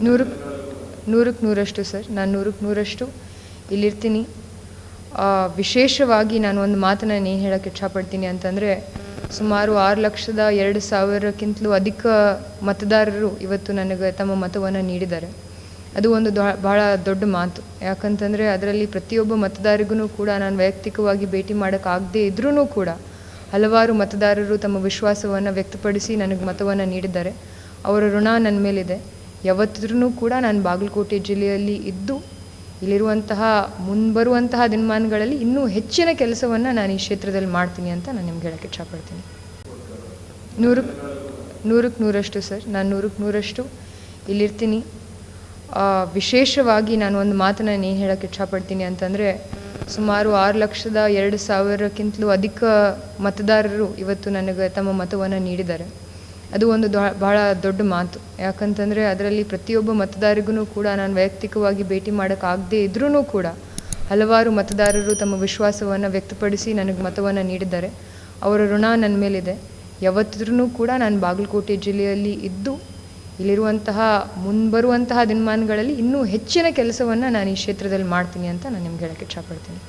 ನೂರಕ್ಕೆ ನೂರಷ್ಟು ಸರ್. ನಾನು ನೂರಕ್ಕೆ ನೂರಷ್ಟು ಇಲ್ಲಿರ್ತೀನಿ. ವಿಶೇಷವಾಗಿ ನಾನು ಒಂದು ಮಾತನ್ನು ಏನು ಹೇಳೋಕ್ಕೆ ಇಷ್ಟಪಡ್ತೀನಿ ಅಂತಂದರೆ, ಸುಮಾರು 6,02,000ಕ್ಕಿಂತಲೂ ಅಧಿಕ ಮತದಾರರು ಇವತ್ತು ನನಗೆ ತಮ್ಮ ಮತವನ್ನು ನೀಡಿದ್ದಾರೆ. ಅದು ಒಂದು ಭಾಳ ದೊಡ್ಡ ಮಾತು. ಯಾಕಂತಂದರೆ ಅದರಲ್ಲಿ ಪ್ರತಿಯೊಬ್ಬ ಮತದಾರರಿಗೂ ಕೂಡ ನಾನು ವೈಯಕ್ತಿಕವಾಗಿ ಭೇಟಿ ಮಾಡೋಕ್ಕಾಗದೇ ಇದ್ರೂ ಕೂಡ ಹಲವಾರು ಮತದಾರರು ತಮ್ಮ ವಿಶ್ವಾಸವನ್ನು ವ್ಯಕ್ತಪಡಿಸಿ ನನಗೆ ಮತವನ್ನು ನೀಡಿದ್ದಾರೆ. ಅವರ ಋಣ ನನ್ನ ಮೇಲಿದೆ. ಯಾವತ್ತಿದ್ರೂ ಕೂಡ ನಾನು ಬಾಗಲಕೋಟೆ ಜಿಲ್ಲೆಯಲ್ಲಿ ಇದ್ದು ಇಲ್ಲಿರುವಂತಹ ಮುಂಬರುವಂತಹ ದಿನಮಾನಗಳಲ್ಲಿ ಇನ್ನೂ ಹೆಚ್ಚಿನ ಕೆಲಸವನ್ನು ನಾನು ಈ ಕ್ಷೇತ್ರದಲ್ಲಿ ಮಾಡ್ತೀನಿ ಅಂತ ನಾನು ನಿಮ್ಗೆ ಹೇಳೋಕ್ಕೆ ಇಷ್ಟಪಡ್ತೀನಿ. ನೂರಕ್ಕೆ ನೂರಷ್ಟು ಸರ್. ನಾನು ನೂರಕ್ಕೆ ನೂರಷ್ಟು ಇಲ್ಲಿರ್ತೀನಿ. ವಿಶೇಷವಾಗಿ ನಾನು ಒಂದು ಮಾತನ್ನು ಏನು ಹೇಳೋಕ್ಕೆ ಇಷ್ಟಪಡ್ತೀನಿ ಅಂತಂದರೆ, ಸುಮಾರು 6,02,000ಕ್ಕಿಂತಲೂ ಅಧಿಕ ಮತದಾರರು ಇವತ್ತು ನನಗೆ ತಮ್ಮ ಮತವನ್ನು ನೀಡಿದ್ದಾರೆ. ಅದು ಒಂದು ಭಾಳ ದೊಡ್ಡ ಮಾತು. ಯಾಕಂತಂದರೆ ಅದರಲ್ಲಿ ಪ್ರತಿಯೊಬ್ಬ ಮತದಾರರಿಗೂ ಕೂಡ ನಾನು ವೈಯಕ್ತಿಕವಾಗಿ ಭೇಟಿ ಮಾಡೋಕ್ಕಾಗದೇ ಇದ್ರೂ ಕೂಡ ಹಲವಾರು ಮತದಾರರು ತಮ್ಮ ವಿಶ್ವಾಸವನ್ನು ವ್ಯಕ್ತಪಡಿಸಿ ನನಗೆ ಮತವನ್ನು ನೀಡಿದ್ದಾರೆ. ಅವರ ಋಣ ನನ್ನ ಮೇಲಿದೆ. ಯಾವತ್ತಿದ್ರೂ ಕೂಡ ನಾನು ಬಾಗಲಕೋಟೆ ಜಿಲ್ಲೆಯಲ್ಲಿ ಇದ್ದು ಇಲ್ಲಿರುವಂತಹ ಮುಂಬರುವಂತಹ ದಿನಮಾನಗಳಲ್ಲಿ ಇನ್ನೂ ಹೆಚ್ಚಿನ ಕೆಲಸವನ್ನು ನಾನು ಈ ಕ್ಷೇತ್ರದಲ್ಲಿ ಮಾಡ್ತೀನಿ ಅಂತ ನಾನು ನಿಮ್ಗೆ ಹೇಳೋಕ್ಕೆ ಇಷ್ಟಪಡ್ತೀನಿ.